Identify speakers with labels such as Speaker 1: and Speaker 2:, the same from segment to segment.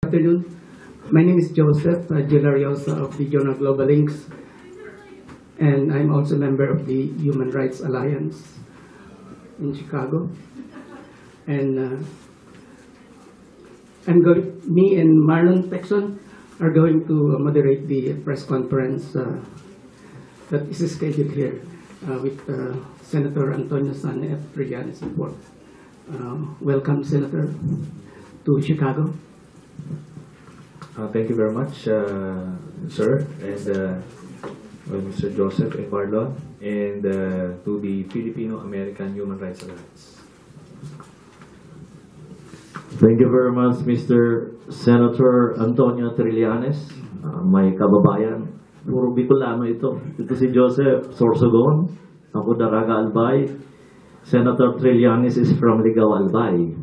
Speaker 1: Good afternoon. My name is Joseph Gilariosa of the Geopolitics, and I'm also a member of the Human Rights Alliance in Chicago. And me and Marlon Texon are going to moderate the press conference that is scheduled here with Senator Antonio San F. Trillanes IV. Welcome, Senator, to Chicago.
Speaker 2: Thank you very much, sir, and Mr. Joseph and Marlon, and to the Filipino-American Human Rights Alliance.
Speaker 3: Thank you very much, Mr. Senator Antonio Trillanes, may kababayan. Puro Bicolano ito. Ito si Joseph Sorsogon, ako Daraga Albay. Senator Trillanes is from Ligao Albay.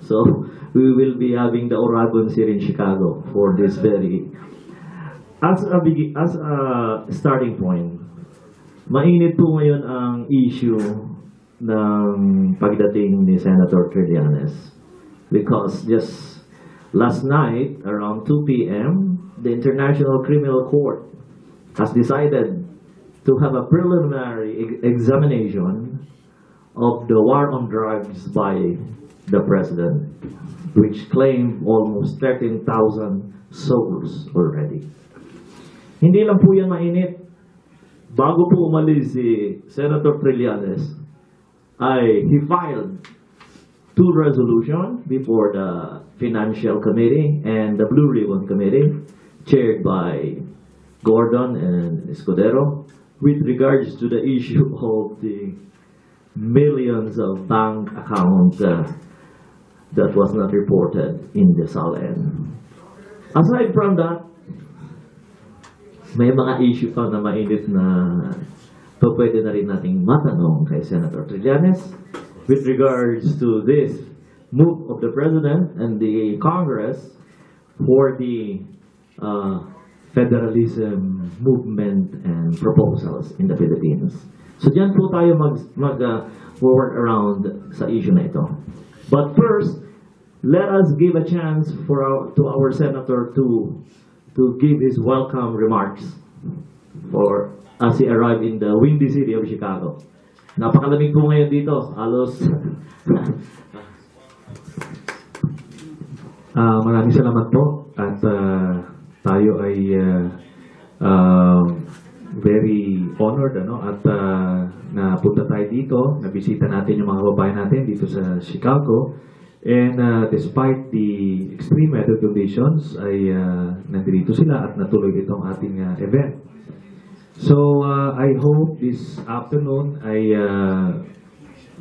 Speaker 3: So we will be having the Oragons here in Chicago for this very as a starting point. Mainit po ngayon ang issue ng pagdating ni Senator Trillanes because just last night around 2 p.m. the International Criminal Court has decided to have a preliminary examination of the war on drugs by the president, which claimed almost 13,000 souls already. Hindi lang po yan mainit. Bago po umalis si Senator Trillanes, he filed 2 resolutions before the Financial Committee and the Blue Ribbon Committee, chaired by Gordon and Escudero, with regards to the issue of the millions of bank accounts that was not reported in the SALN. Aside from that, may mga issue pa na mainit na pwede na rin nating matanong kay Senator Trillanes with regards to this move of the President and the Congress for the federalism movement and proposals in the Philippines. So diyan po tayo mag-forward around sa issue na ito. But first, let us give a chance to our Senator to give his welcome remarks as he arrived in the windy city of Chicago. Napakalamig po ngayon dito. Halos
Speaker 2: Maraming salamat po at tayo ay very honored at napunta tayo dito, nabisita natin yung mga kababayan natin dito sa Chicago, and despite the extreme weather conditions ay nandito sila at natuloy itong ating event. So I hope this afternoon ay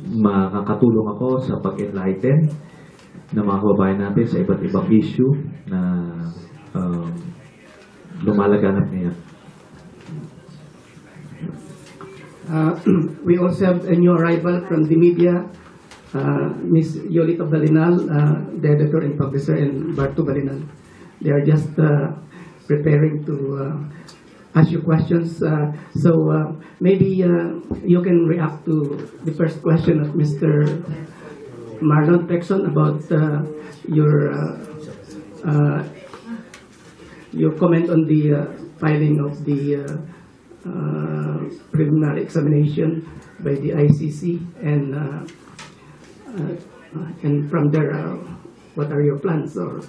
Speaker 2: makakatulong ako sa pag-enlighten ng mga kababayan natin sa iba't ibang issue na lumalaganap ngayon.
Speaker 1: We also have a new arrival from the media, Ms. Yolita Balinal, the editor and publisher, and Barto Balinal. They are just preparing to ask you questions. So maybe you can react to the first question of Mr. Marlon Texon about your comment on the filing of the preliminary examination by the ICC, and from there, what are your plans? Or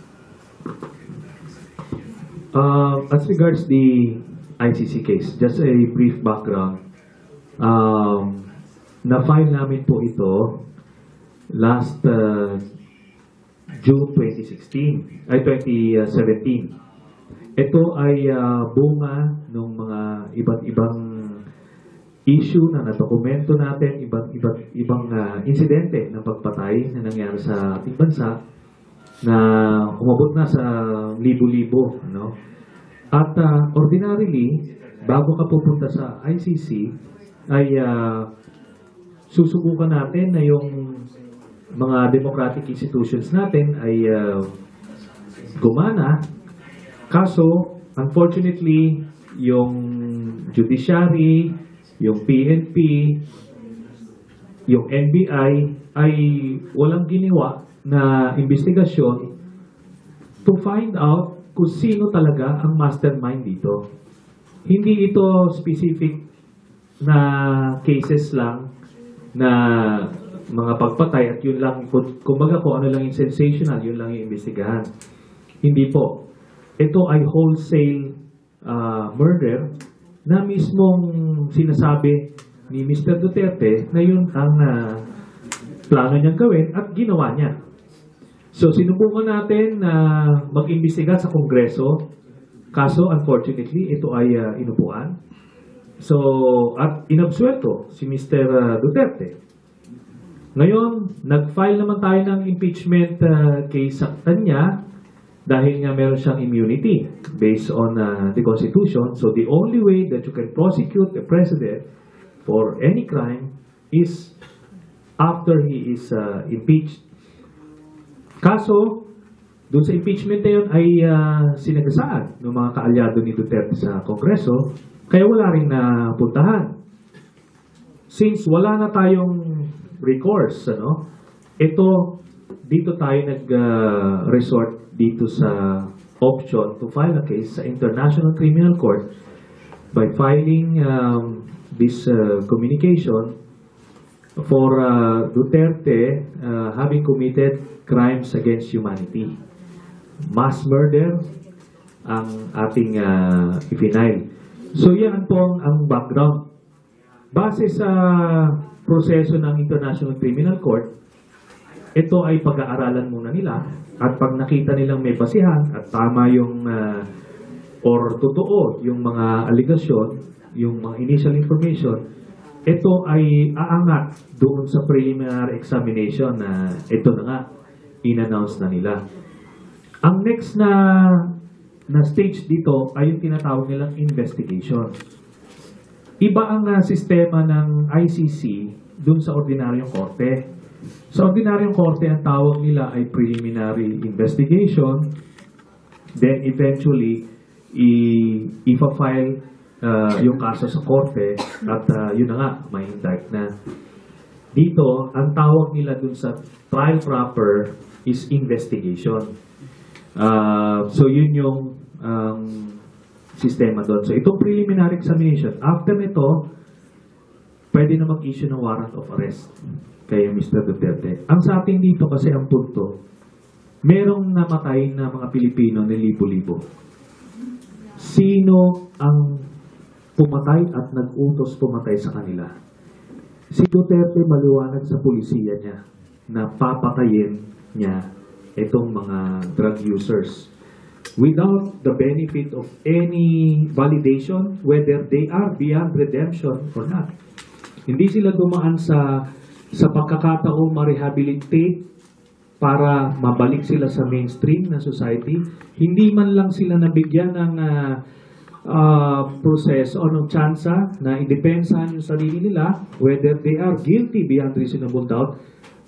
Speaker 2: as regards the ICC case, just a brief background. Na-file namin po ito last June 2017. Ito ay bunga ng mga iba't ibang issue na nadokumento natin, ibang insidente ng pagpatay na nangyari sa ating bansa na umabot na sa libo-libo. At ordinarily, bago ka pupunta sa ICC, ay susubukan natin na yung mga democratic institutions natin ay gumana. Kaso, unfortunately, yung judiciary, yung PNP, yung NBI ay walang ginawa na investigasyon to find out kung sino talaga ang mastermind dito. Hindi ito specific na cases lang na mga pagpatay at yun lang, kumbaga kung ano lang yung sensational, yun lang yung investigahan. Hindi po. Ito ay wholesale murder na mismong sinasabi ni Mr. Duterte na yun ang plano niyang gawin at ginawa niya. So sinubukan natin na mag-imbestiga sa Kongreso, kaso unfortunately ito ay inupuan. So at inabsuelto si Mr. Duterte. Ngayon, nag-file naman tayo ng impeachment case sa kanya dahil nga meron siyang immunity based on the Constitution. So the only way that you can prosecute a president for any crime is after he is impeached. Kaso, doon sa impeachment na yun ay sinagasaan ng mga kaalyado ni Duterte sa Kongreso, kaya wala rin napuntahan. Since wala na tayong recourse, dito tayo nag-resort dito sa option to file a case sa International Criminal Court by filing this communication for Duterte having committed crimes against humanity. Mass murder ang ating ipinail. So yan po ang background. Base sa proseso ng International Criminal Court, ito ay pag-aaralan muna nila at pag nakita nilang may basihan at tama yung or totoo yung mga aligasyon, yung mga initial information, ito ay aangat doon sa preliminary examination na ito na nga in-announce na nila. Ang next na stage dito ay yung tinatawag nilang investigation. Iba ang sistema ng ICC dun sa ordinaryong korte. Sa ordinaryong korte, ang tawag nila ay preliminary investigation. Then eventually, ipa-file yung kaso sa korte at yun na nga, may indict na. Dito, ang tawag nila dun sa trial proper is investigation. So yun yung sistema doon. So itong preliminary examination, after nito, pwede na mag-issue ng warrant of arrest kay Mr. Duterte. Ang sa atin dito kasi ang punto, merong namatay na mga Pilipino na libo-libo. Sino ang pumatay at nag-utos pumatay sa kanila? Si Duterte maliwanag sa pulisiya niya na papatayin niya itong mga drug users without the benefit of any validation whether they are beyond redemption or not. Hindi sila dumaan sa pagkakataong ma-rehabilitate para mabalik sila sa mainstream na society. Hindi man lang sila nabigyan ng proseso o ng tsansa na idepensahan yung sarili nila whether they are guilty beyond reasonable doubt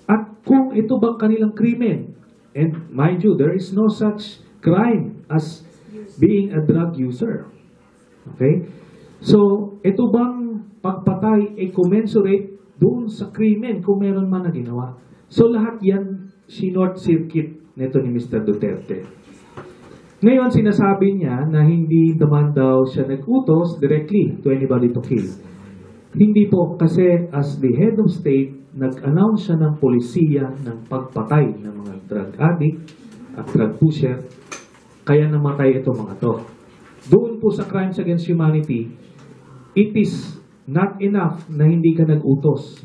Speaker 2: at kung ito bang kanilang krimen. And mind you, there is no such crime as being a drug user. Okay? So, ito bang pagpatay ay commensurate doon sa krimen kung meron man na ginawa. So, lahat yan sinort circuit nito ni Mr. Duterte. Ngayon, sinasabi niya na hindi naman daw siya nag-utos directly to anybody to kill. Hindi po, kasi as the head of state, nag-announce siya ng polisiya ng pagpatay ng mga drug addict at drug pusher, kaya namatay ito mga to. Doon po sa crimes against humanity, it is not enough na hindi ka nag-utos.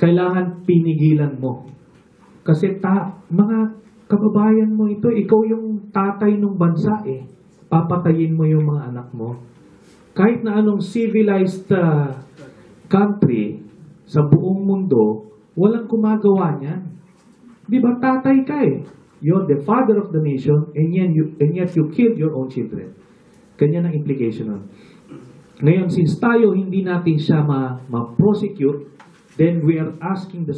Speaker 2: Kailangan pinigilan mo. Kasi mga kababayan mo ito, ikaw yung tatay ng bansa papatayin mo yung mga anak mo. Kahit na anong civilized country sa buong mundo, walang gumagawa niyan. Di ba tatay ka You're the father of the nation and yet you killed your own children. Ganyan ang implication nun. Ngayon, since tayo hindi natin siya ma-prosecute, then we are asking the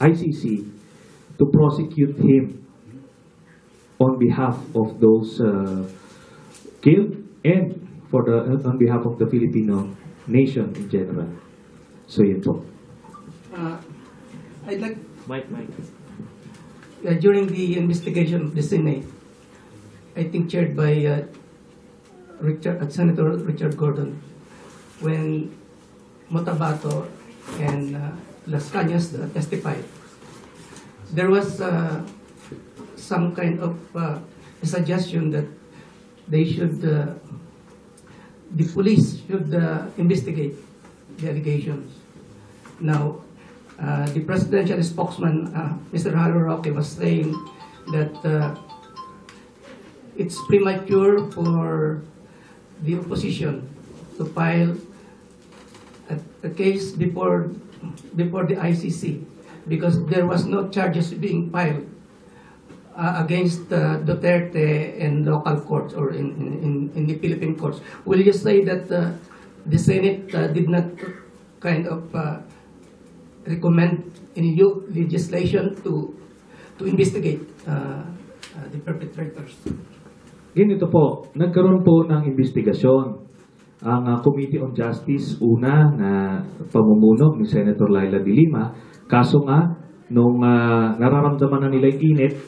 Speaker 2: ICC to prosecute him on behalf of those killed and on behalf of the Filipino nation in general. So yun po.
Speaker 1: I'd like
Speaker 3: Mike.
Speaker 1: During the investigation of the Senate, I think chaired by Senator Richard Gordon, when Motabato and Las Cañas testified, there was some kind of suggestion that the police should investigate the allegations. Now, the presidential spokesman, Mr. Haro Roque, was saying that it's premature for the opposition to file a case before the ICC because there was no charges being filed against Duterte in local courts or in the Philippine courts. Will you say that the Senate did not kind of recommend any new legislation to investigate the perpetrators?
Speaker 2: Ganito po, nagkaroon po ng investigasyon. Ang Committee on Justice, una na pamumuno ni Senator Laila de Lima, kaso nga, nung nararamdaman na nila yung init,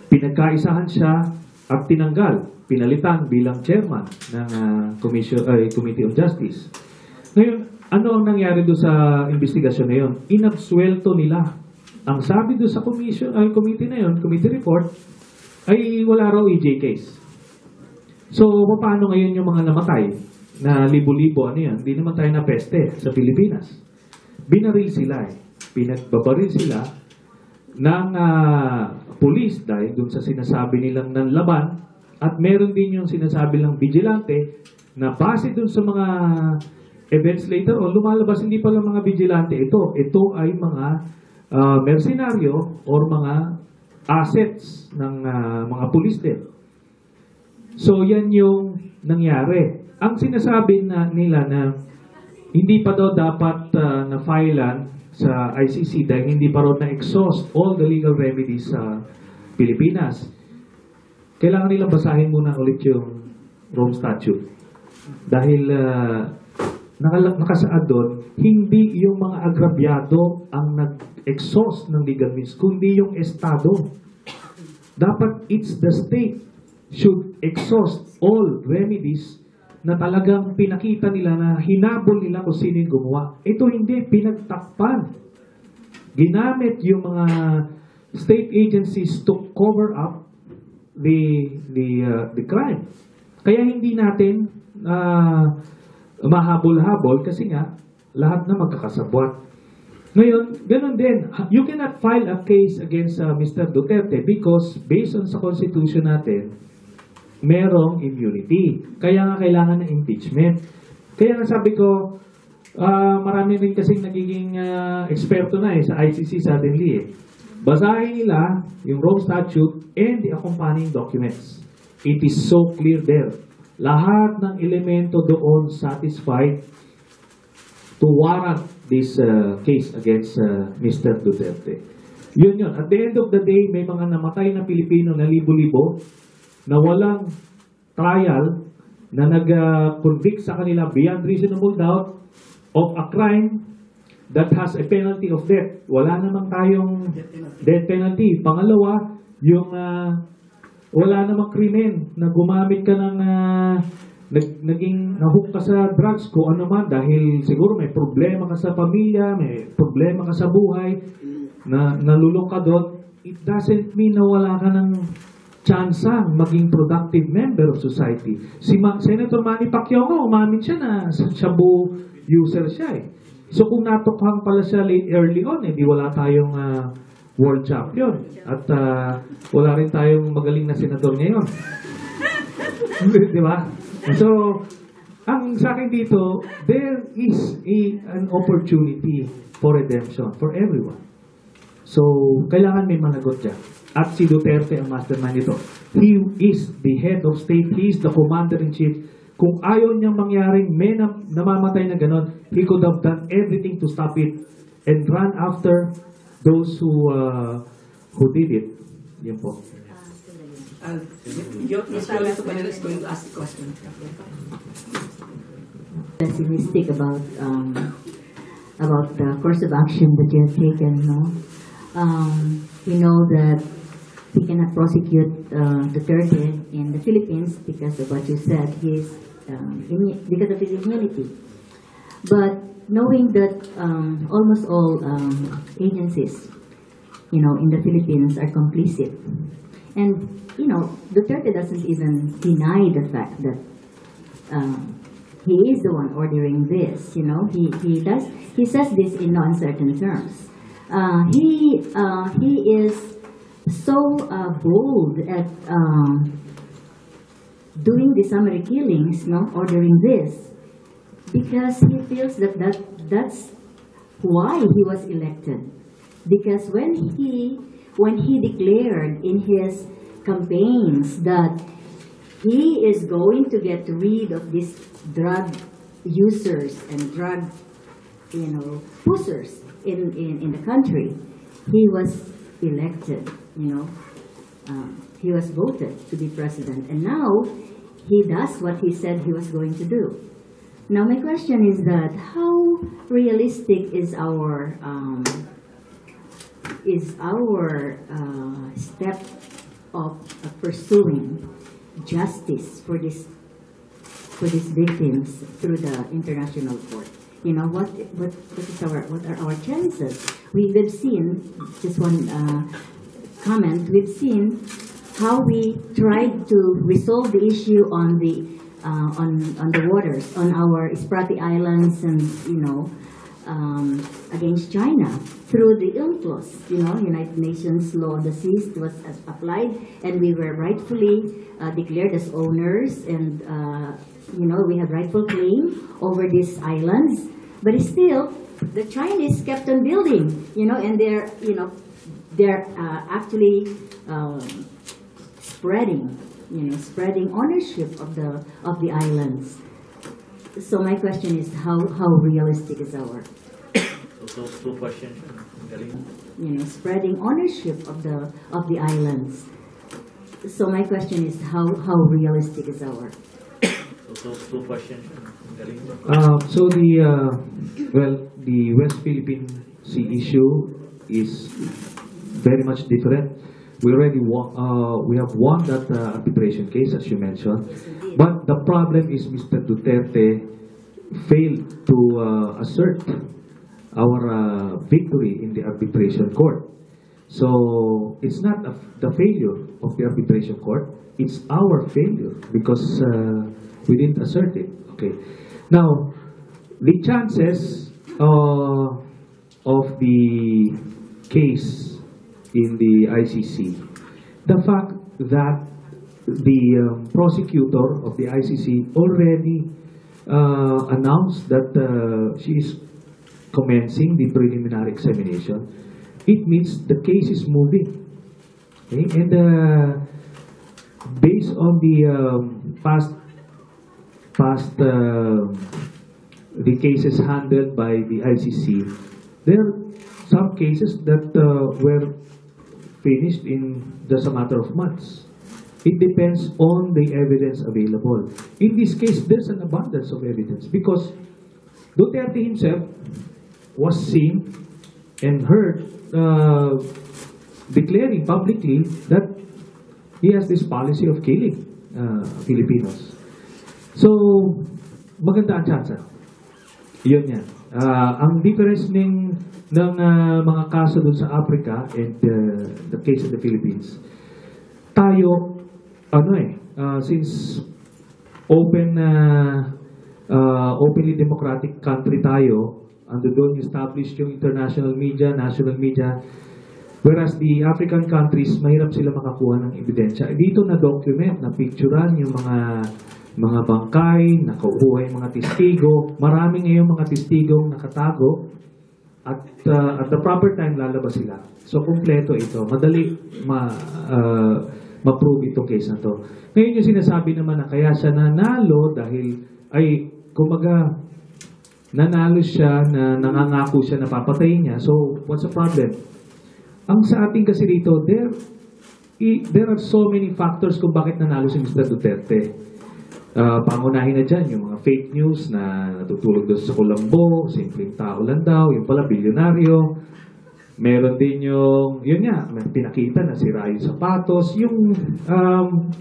Speaker 2: pinagkaisahan siya at tinanggal, pinalitan bilang chairman ng Committee on Justice. Ngayon, ano ang nangyari doon sa investigasyon na yun? Inabsuelto nila. Ang sabi doon sa committee na yun, committee report, ay wala raw EJ case. So, paano ngayon yung mga namatay na libo-libo, ano yan? Hindi naman tayo na peste sa Pilipinas. Binaril sila Pinagbabaril sila ng police dahil dun sa sinasabi nilang nanlaban at meron din yung sinasabi lang vigilante na base dun sa mga events later on, lumalabas hindi pala mga vigilante ito ay mga mercenaryo or mga assets ng mga police din. So yan yung nangyari. Ang sinasabi nila na hindi pa daw dapat na-filean sa ICC dahil hindi pa raw na-exhaust all the legal remedies sa Pilipinas. Kailangan nilang basahin muna ulit yung Rome Statute. Dahil nakasaad doon, hindi yung mga agrabyado ang nag-exhaust ng legal means, kundi yung Estado. Dapat it's the state should exhaust all remedies na talagang pinakita nila na hinabol nila kung sino yung gumawa. Ito hindi, pinagtakpan. Ginamit yung mga state agencies to cover up the crime. Kaya hindi natin mahabol-habol kasi nga lahat na magkakasabwat. Ngayon, ganun din. You cannot file a case against Mr. Duterte because based on sa constitution natin, merong immunity. Kaya nga kailangan ng impeachment. Kaya nga sabi ko, marami rin kasing nagiging eksperto na sa ICC suddenly. Basahin nila yung Rome Statute and the accompanying documents. It is so clear there. Lahat ng elemento doon satisfied to warrant this case against Mr. Duterte. Yun. At the end of the day, may mga namatay na Pilipino na libo-libo na walang trial na nag-convict sa kanila beyond reasonable doubt of a crime that has a penalty of death. Wala namang tayong death penalty. Pangalawa, yung wala namang krimen na gumamit ka ng naging nahook ka sa drugs ko ano man dahil siguro may problema ka sa pamilya, may problema ka sa buhay, na nalulong ka doon. It doesn't mean na wala ka ng tsansang maging productive member of society. Si Senator Manny Pacquiao nga, umamin siya na shabu user siya So kung natukhang pala siya early on, di wala tayong world champion. At wala rin tayong magaling na senador ngayon. Di ba? So, ang sa akin dito, there is an opportunity for redemption for everyone. So, kailangan may managot dyan. At si Duterte ang mastermind nito. He is the head of state. He is the commander-in-chief. Kung ayaw niyang mangyaring may namamatay na ganon, he could have done everything to stop it and run after those who did it. Yan po.
Speaker 1: Mr. Leto is going to ask the question.
Speaker 4: Pessimistic about the course of action that you have taken, no? We know that we cannot prosecute Duterte in the Philippines because of what you said, because of his immunity. But knowing that almost all agencies, in the Philippines are complicit, and Duterte doesn't even deny the fact that he is the one ordering this. He says this in no uncertain terms. He is so bold at doing the summary killings, ordering this, because he feels that's why he was elected. Because when he declared in his campaigns that he is going to get rid of these drug users and drug, pushers in the country, he was elected. He was voted to be president, and now he does what he said he was going to do. Now, my question is that how realistic is our step of pursuing justice for these victims through the international court? What are our chances? We've seen just one comment. We've seen how we tried to resolve the issue on the waters, on our Spratly Islands, and against China through the UNCLOS, United Nations Law of the Seas was applied, and we were rightfully declared as owners, and we have rightful claim over these islands. But still, the Chinese kept on building, and they're actually spreading ownership of the islands. So my question is, how realistic is our?
Speaker 3: So two questions.
Speaker 4: Spreading ownership of the islands. So my question is, how realistic is our?
Speaker 3: So two questions.
Speaker 2: So the West Philippine Sea issue is very much different. We already we have won that arbitration case, as you mentioned. But the problem is Mr. Duterte failed to assert our victory in the arbitration court. So it's not the failure of the arbitration court, it's our failure because we didn't assert it. Okay. Now, the chances of the case in the ICC, the fact that the prosecutor of the ICC already announced that she is commencing the preliminary examination, it means the case is moving. Okay? And based on the past the cases handled by the ICC, there are some cases that were finished in just a matter of months. It depends on the evidence available. In this case, there's an abundance of evidence because Duterte himself was seen and heard declaring publicly that he has this policy of killing Filipinos. So, maganda ang tsansa. Yun yan. Ang difference ng mga kaso dun sa Africa and the case in the Philippines, tayo, since openly democratic country tayo, doon established yung international media, national media, whereas the African countries, mahirap sila makakuha ng ebidensya. Dito na-document, na-picturean yung mga bangkay, nakukuha yung mga testigo. Marami ngayong mga testigong nakatago at the proper time lalabas sila. So, kumpleto ito. Madali ma-prove itong case na to. Ngayon yung sinasabi naman na kaya siya nanalo dahil kumaga, nanalo siya na nangangako siya na papatayin niya. So, what's the problem? Ang sa ating kasi dito, there are so many factors kung bakit nanalo si Mr. Duterte. Pangunahin na dyan, yung mga fake news na natutulog doon sa Colombo, simpleng tao lang daw, yung pala bilyonaryo. Meron din yun nga, may pinakita na sira yung sapatos, yung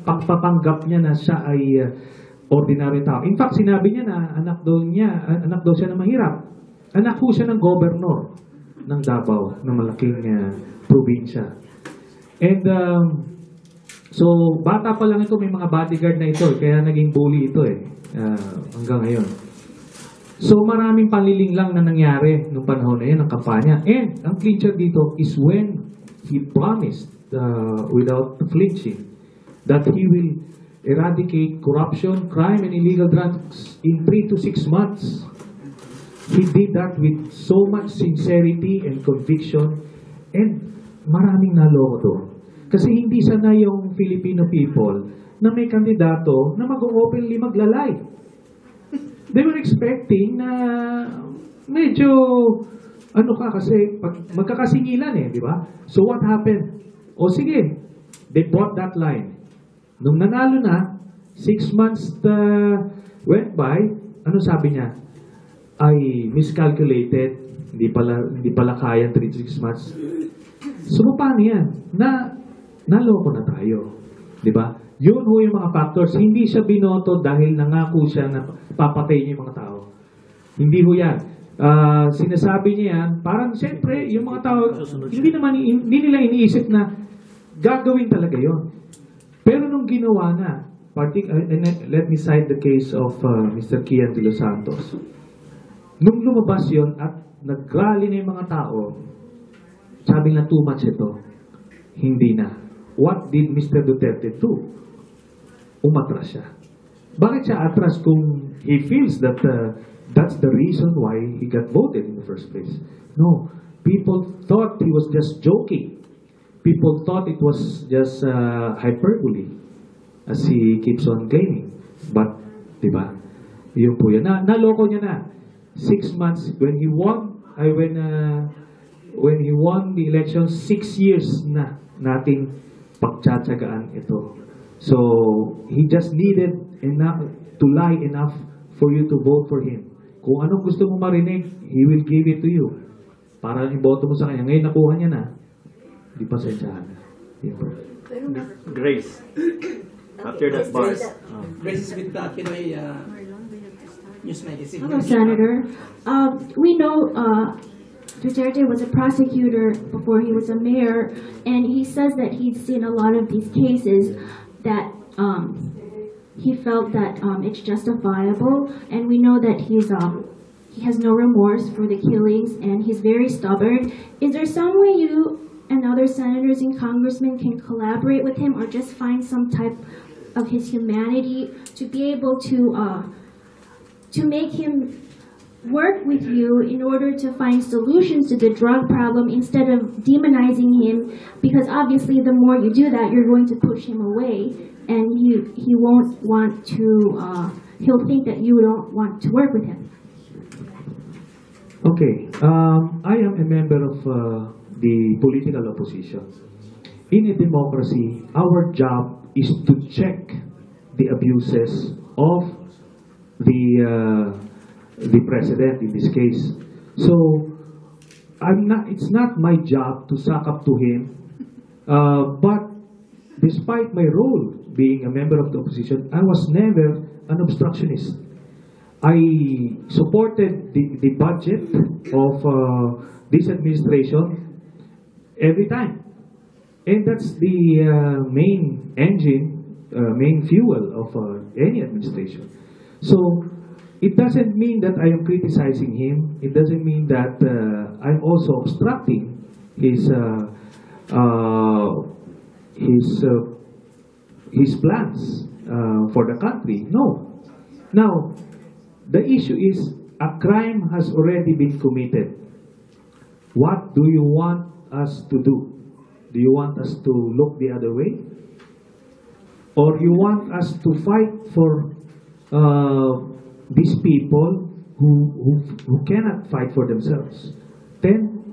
Speaker 2: pagpapanggap niya na siya ay ordinary tao. In fact, sinabi niya na anak daw siya na mahirap. Anak ko siya ng governor ng Davao, ng malaking probinsya. And so, bata pa lang ito, may mga bodyguard na ito, kaya naging bully ito hanggang ngayon. So, maraming panliling lang na nangyari nung panahon na yun, ng kampanya. And, ang clincher dito is when he promised, without flinching, that he will eradicate corruption, crime, and illegal drugs in 3 to 6 months. He did that with so much sincerity and conviction, and maraming naloko doon. Kasi hindi sana yung Filipino people na may kandidato na mag-openly maglalay. They were expecting na medyo kasi magkakasingilan di ba? So what happened? O sige, they bought that line. Nung nanalo na, 6 months went by, ano sabi niya? Ay miscalculated, hindi pala kaya 3-6 months. So paano yan? Naloko na tayo. Di ba? Yun ho yung mga factors. Hindi siya binoto dahil nangako siya na papatay niya yung mga tao. Hindi ho yan. Sinasabi niya yan, parang siyempre, yung mga tao, hindi nila iniisip na gagawin talaga yon. Pero nung ginawa na, let me cite the case of Mr. Kian de los Santos. Nung lumabas yon at nag-rally na yung mga tao, sabi na too much ito. Hindi na. What did Mr. Duterte do? Umatras siya. Bakit siya atras kung he feels that that's the reason why he got voted in the first place? No. People thought he was just joking. People thought it was just hyperbole, as he keeps on claiming. But, di ba? Yun po yan. Naloko niya na. 6 months, when he won the election, 6 years na nating pagtsatsagaan ito. So, he just needed enough to lie enough for you to vote for him. Kung anong gusto mo marinig, he will give it to you. Para iboto mo sa kanya. Ngayon nakuha niya na. Di pa sensyahan.
Speaker 3: Grace. After that part.
Speaker 1: Grace is with Pinoy News Magazine.
Speaker 5: Hello, Senator. We know Duterte was a prosecutor before he was a mayor, and he says that he's seen a lot of these cases that he felt that it's justifiable, and we know that he has no remorse for the killings, and he's very stubborn. Is there some way you and other senators and congressmen can collaborate with him, or just find some type of his humanity to be able to make him work with you in order to find solutions to the drug problem instead of demonizing him? Because obviously the more you do that, you're going to push him away, and he won't want to, he'll think that you don't want to work with him.
Speaker 2: Okay, I am a member of the political opposition. In a democracy, our job is to check the abuses of the president in this case. So, it's not my job to suck up to him, but despite my role being a member of the opposition, I was never an obstructionist. I supported the budget of this administration every time. And that's the main engine, main fuel of any administration. So, it doesn't mean that I am criticizing him. It doesn't mean that I'm also obstructing his plans for the country. No. Now, the issue is a crime has already been committed. What do you want us to do? Do you want us to look the other way? Or you want us to fight for these people who cannot fight for themselves?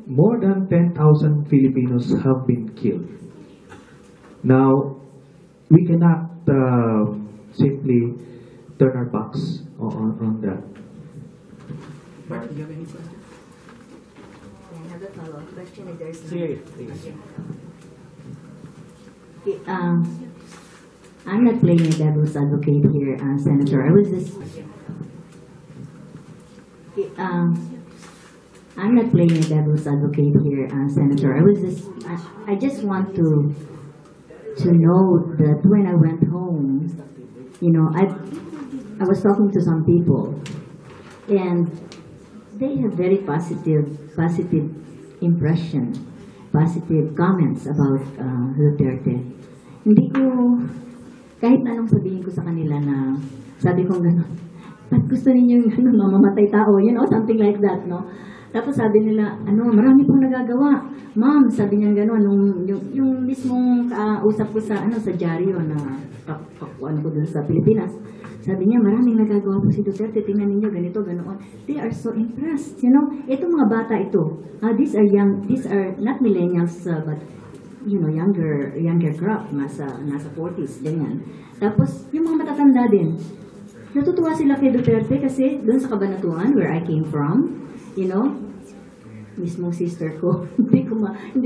Speaker 2: More than 10,000 Filipinos have been killed. Now, we cannot simply turn our backs on that.
Speaker 1: Mark, do you have any questions?
Speaker 4: I have a follow-up. question if there's
Speaker 3: Sige.
Speaker 4: I'm not playing a devil's advocate here, Senator. I was just. I'm not playing a devil's advocate here, Senator. I just want to know that when I went home, you know, I was talking to some people, and they have very positive impression, positive comments about Duterte. Hindi ko, kahit anong sabihin ko sa kanila na, sabi kong gano'n, ba't gusto ninyo yung mamamatay tao, you know, something like that, no? Tapos sabi nila, marami pong nagagawa. Ma'am, sabi niya gano'n, yung mismong usap ko sa dyaryo na ko dun sa Pilipinas. Sabi niya, maraming nagagawa po si Duterte, tingnan ninyo, ganito, ganoon. They are so impressed, you know. Itong mga bata ito, these are not millennials, but, you know, younger crop, nasa 40s, ganyan. Tapos, yung mga matatanda din, natutuwa sila kay Duterte kasi doon sa Kabanatuan, where I came from, you know, mismong sister ko, hindi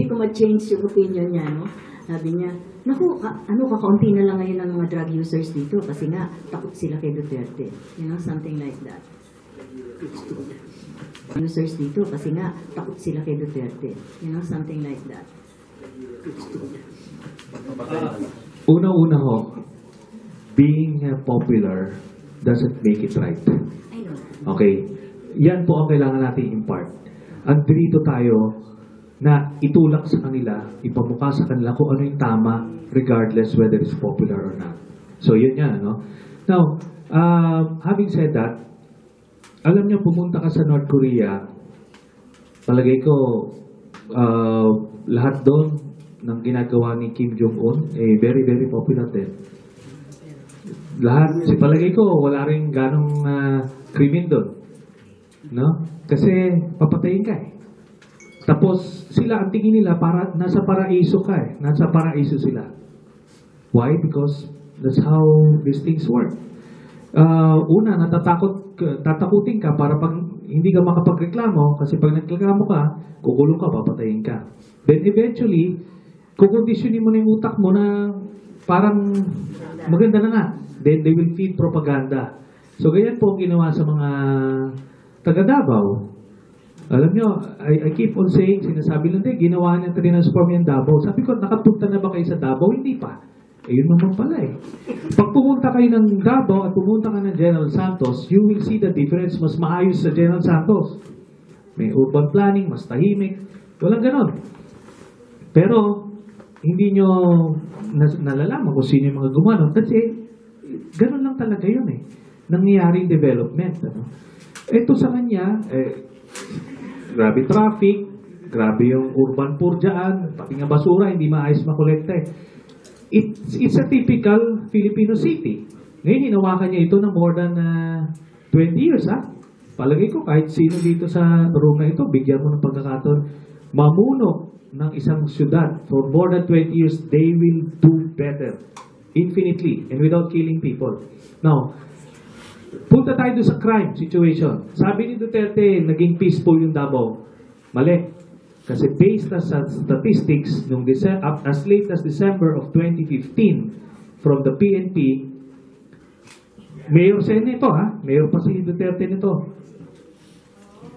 Speaker 4: ko ma-change yung opinion niya, no? Sabi niya, naku, kakaunti na lang ngayon ng mga drug users dito kasi nga, takot sila kay Duterte. You know, something like that. Users dito kasi nga, takot sila kay Duterte. You know, something like that.
Speaker 2: Una-una ho, being popular doesn't make it right.
Speaker 4: I know.
Speaker 2: Okay? Yan po ang kailangan natin impart. At dito tayo na itulak sa kanila, ipamukha sa kanila kung ano yung tama regardless whether it's popular or not. So, yun yan, no? Now, having said that, alam niyo, pumunta ka sa North Korea, palagay ko, lahat doon ng ginagawa ni Kim Jong-un, very, very popular din. Lahat, palagay ko, wala rin ganong krimen doon. No? Kasi, papatayin ka eh. Tapos, sila, ang tingin nila, nasa paraiso ka eh. Nasa paraiso sila. Why? Because that's how these things work. Una, tatakutin ka para pag hindi ka makapagreklamo, kasi pag nagreklamo ka, kukulong ka, papatayin ka. Then eventually, kukondisyonin mo na yung utak mo na parang maganda na nga. Then they will feed propaganda. So, ganyan po ang ginawa sa mga taga-Davao. Alam nyo, I keep on saying, sinasabi lang din, ginawa niya transform yung Davao. Sabi ko, nakapunta na ba kayo sa Davao? Hindi pa. Yun naman pala eh. Pag pumunta kayo ng Davao at pumunta ka ng General Santos, you will see the difference. Mas maayos sa General Santos. May urban planning, mas tahimik. Walang ganon. Pero, hindi nyo nalalaman kung sino yung mga gumano. Kasi, ganon lang talaga yun eh. Nangyayaring development. Ano? Ito sa kanya, grabe traffic, grabe yung urban poor dyan, pati nga basura, hindi maayos makolekte. It's a typical Filipino city. Ngayon, hinawakan niya ito ng more than 20 years, ha? Palagay ko, kahit sino dito sa room na ito, bigyan mo ng pagkakataon, mamuno ng isang syudad for more than 20 years, they will do better. Infinitely, and without killing people. Now, punta tayo doon sa crime situation. Sabi ni Duterte, naging peaceful yung Davao. Mali. Kasi based sa statistics, nung as late as December of 2015, from the PNP, Mayor Sen ito, ha? Mayor pa si Duterte nito.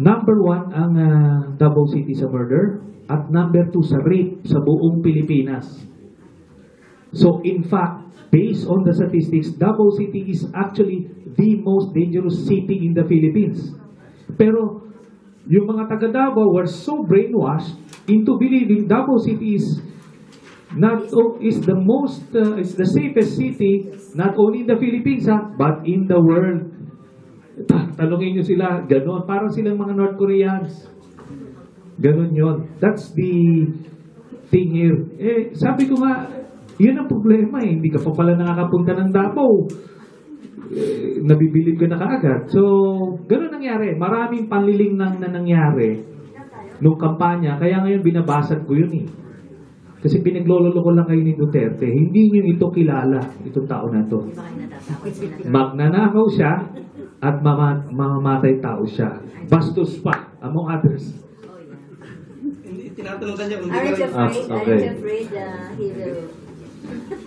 Speaker 2: Number 1 ang Davao City sa murder, at number 2 sa rape sa buong Pilipinas. So, in fact, based on the statistics, Davao City is actually the most dangerous city in the Philippines. Pero, yung mga taga Davao were so brainwashed into believing Davao City is the safest city, not only in the Philippines, but in the world. Talungin nyo sila, ganon. Parang silang mga North Koreans. Ganon yon. That's the thing here. Sabi ko nga, yun ang problema eh. Hindi ka pa pala nakakapunta ng Davao. Nabibilib ka na kaagad. So, gano'n nangyari. Maraming panliling na nangyari nung kampanya. Kaya ngayon binabasag ko yun eh. Kasi pinagloloko lang kayo ni Duterte. Hindi nyo ito kilala, itong tao na ito. Magnanakaw siya at mamamatay tao siya. Bastos pa, among others.
Speaker 1: Hindi, tinatanong kanya kung
Speaker 4: Aren't you
Speaker 1: hindi
Speaker 4: afraid?
Speaker 3: okay.
Speaker 4: Aren't you afraid he will?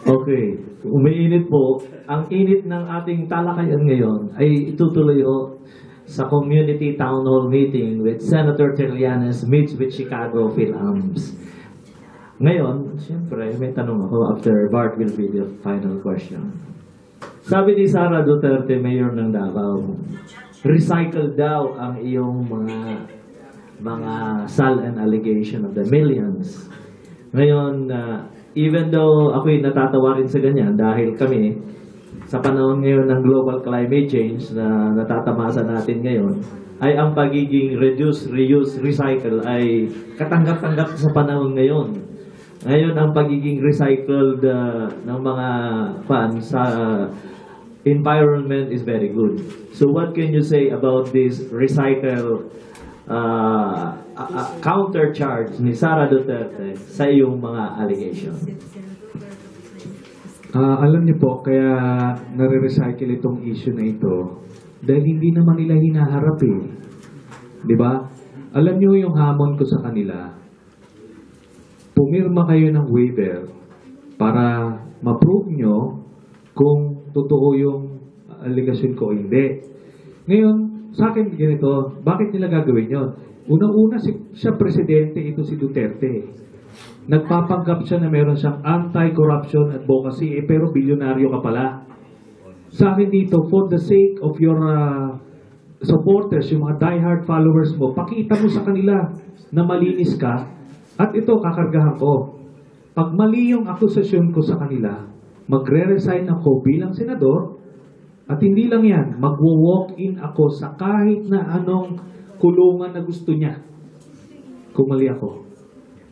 Speaker 3: Okay, umiinit po. Ang init ng ating talakayan ngayon ay itutuloy ho sa community town hall meeting with Senator Trillanes meets with Chicago Philams. Ngayon, siyempre, may tanong ako after Bart will be the final question. Sabi ni Sara Duterte, Mayor ng Davao, recycle daw ang iyong mga sal and allegation of the millions. Ngayon, even though ako'y natatawa rin sa ganyan dahil kami, sa panahon ngayon ng global climate change na natatamasa natin ngayon, ay ang pagiging reduce, reuse, recycle ay katanggap-tanggap sa panahon ngayon. Ngayon, ang pagiging recycled ng mga fans sa environment is very good. So what can you say about this recycle countercharge ni Sara Duterte sa iyong mga allegations?
Speaker 2: Alam niyo po, kaya nare-recycle itong issue na ito dahil hindi naman nila hinaharap eh. Di ba? Alam niyo yung hamon ko sa kanila, pumirma kayo ng waiver para ma-prove nyo kung totoo yung allegation ko o hindi. Ngayon, sa akin ganito, bakit nila gagawin yun? Unang-una, siya presidente, ito si Duterte. Nagpapanggap siya na meron siyang anti-corruption advocacy, pero bilyonaryo ka pala. Sa akin dito, for the sake of your supporters, yung mga diehard followers mo, pakita mo sa kanila na malinis ka, at ito, kakargahan ko. Pag mali yung akusasyon ko sa kanila, magre-resign ako bilang senador, at hindi lang yan, magwo-walk-in ako sa kahit na anong kulungan na gusto niya. Kung mali ako.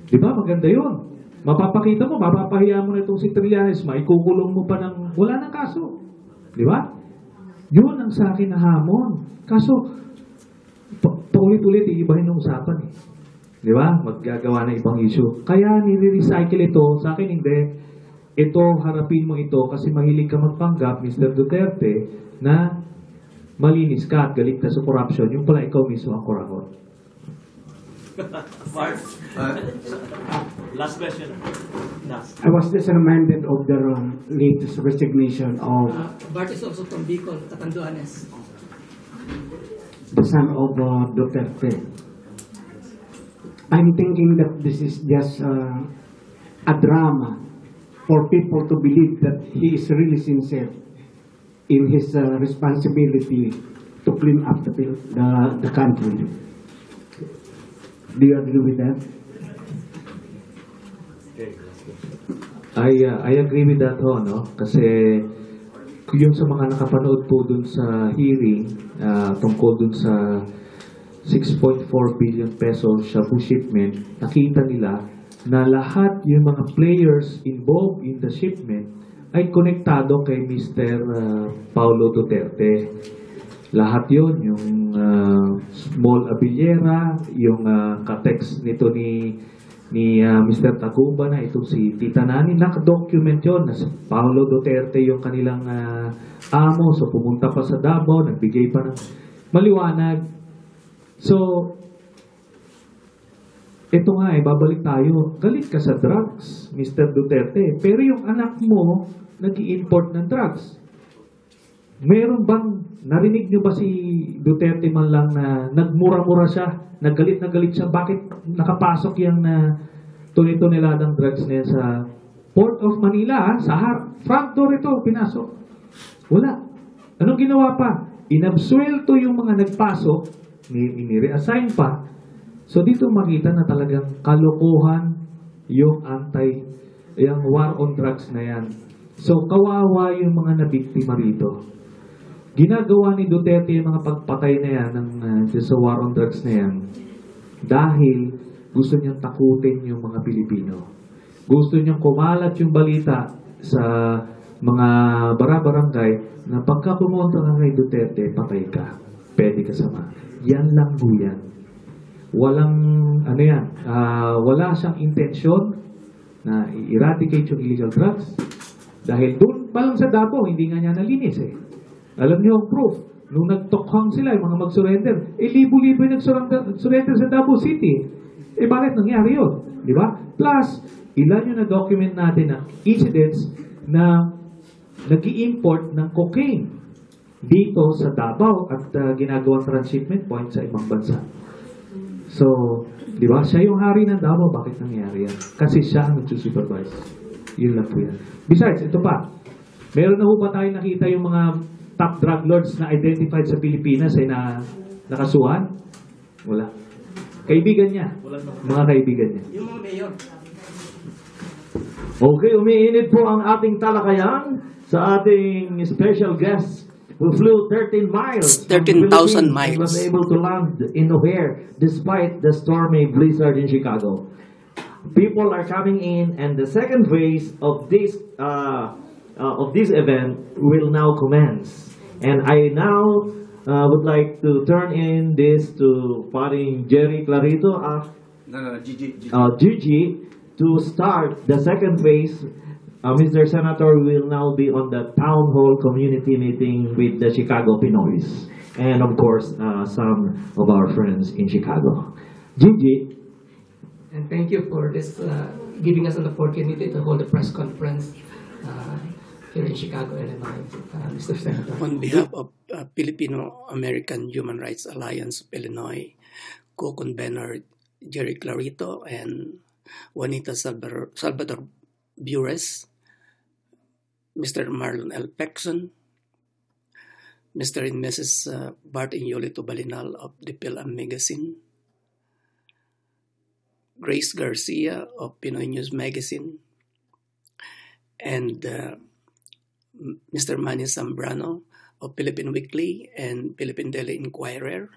Speaker 2: Di ba? Maganda yun. Mapapakita mo, mapapahiya mo na itong si Trillanes, maikukulong mo pa ng wala ng kaso. Di ba? Yun ang sa akin na hamon. Kaso, paulit-ulit, iibahin ng usapan eh. Di ba? Maggagawa ng ibang issue. Kaya nire-recycle ito, sa akin hindi. Ito, harapin mo ito kasi mahilig ka magpanggap, Mr. Duterte, na malinis ka at galit ka sa corruption. Yung pala ikaw mismo ang korahon.
Speaker 3: Last question.
Speaker 6: I was just reminded of the latest resignation of
Speaker 1: Bart is also from Bicol, Catanduanes.
Speaker 6: the son of Duterte. I'm thinking that this is just a drama for people to believe that he is really sincere in his responsibility to clean up the country. Do you agree with that?
Speaker 2: I agree with that ho, no? Kasi yung sa mga nakapanood po dun sa hearing tungkol dun sa 6.4 billion pesos shabu shipment, nakita nila na lahat yung mga players involved in the shipment ay konektado kay Mr. Paulo Duterte. Lahat yon, yung small Abiliera, yung ka-text nito ni Mr. Taguba na itong si Tita Nani, naka-document yun na si Paulo Duterte yung kanilang amo, so pumunta pa sa Davao, nagbigay pa ng maliwanag. So, ito nga babalik tayo. Galit ka sa drugs, Mr. Duterte. Pero yung anak mo, nag-i-import ng drugs. Meron bang, narinig nyo ba si Duterte man lang na nagmura-mura siya, nagalit na galit siya, bakit nakapasok yung tuni-tuniladang drugs niya sa Port of Manila, sa front door ito, pinasok. Wala. Anong ginawa pa? Inabsuelto yung mga nagpasok, ni-reassign pa. So dito makita na talagang kalokohan yung yung war on drugs na yan. So kawawa yung mga nabiktima rito. Ginagawa ni Duterte yung mga pagpatay na yan sa war on drugs na yan dahil gusto niyang takutin yung mga Pilipino. Gusto niyang kumalat yung balita sa mga bara-barangay na pagka pumunta ka kay Duterte, patay ka. Pwede ka sama. Yan lang po yan. Walang, wala siyang intensyon na i-eradicate yung illegal drugs. Dahil doon pa lang sa Davao, hindi nga niya nalinis eh. Alam niyo ang proof. Nung nagtokhang sila, yung mga mag-surrender, libo-libo yung nag-surrender sa Davao City. Eh bakit nangyari yun? Di ba? Plus, ilan yung na-document natin na incidents na nag-i-import ng cocaine dito sa Davao at ginagawang transshipment point sa ibang bansa. So, di ba? Siya yung hari ng Davao. Bakit nangyari yan? Kasi siya ang nagsusupervise. Yun lang po yan. Besides, ito pa. Meron na po ba tayo nakita yung mga top drug lords na identified sa Pilipinas ay nakasuhan? Wala. Kaibigan niya. Mga kaibigan niya.
Speaker 1: Yung mga mayor.
Speaker 3: Okay, umiinit po ang ating talakayan sa ating special guest who flew 13 miles.
Speaker 1: 13,000 miles.
Speaker 3: And was able to land in O'Hare despite the stormy blizzard in Chicago. People are coming in, and the second phase of this event will now commence. And I now would like to turn in this to paring Jerry Clarito, Gigi, to start the second phase. Mr. Senator will now be on the town hall community meeting with the Chicago Pinoys, and of course, some of our friends in Chicago. Gigi.
Speaker 1: And thank you for this, giving us an opportunity to hold a press conference here in Chicago, Illinois, Mr. Senator.
Speaker 7: On behalf of Filipino-American Human Rights Alliance of Illinois, co-convener Jerry Clarito and Juanita Salvador Bures, Mr. Marlon L. Pexon, Mr. and Mrs. Bart and Yolito Balinal of the Prelim Magazine, Grace Garcia of Pinoy News Magazine, and Mr. Manny Zambrano of Philippine Weekly and Philippine Daily Inquirer.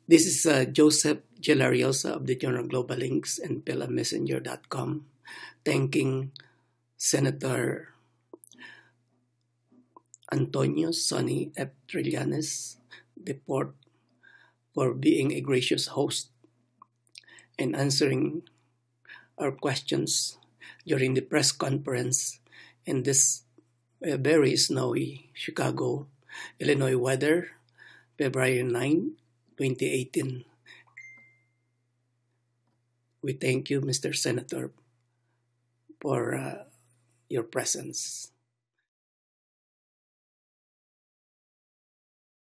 Speaker 7: This is Joseph Gelariosa of the Journal Global Links and PhilaMessenger.com, thanking Senator Antonio Sonny F. Trillanes IV for being a gracious host and answering our questions during the press conference in this very snowy Chicago, Illinois weather, February 9, 2018. We thank you, Mr. Senator, for your presence.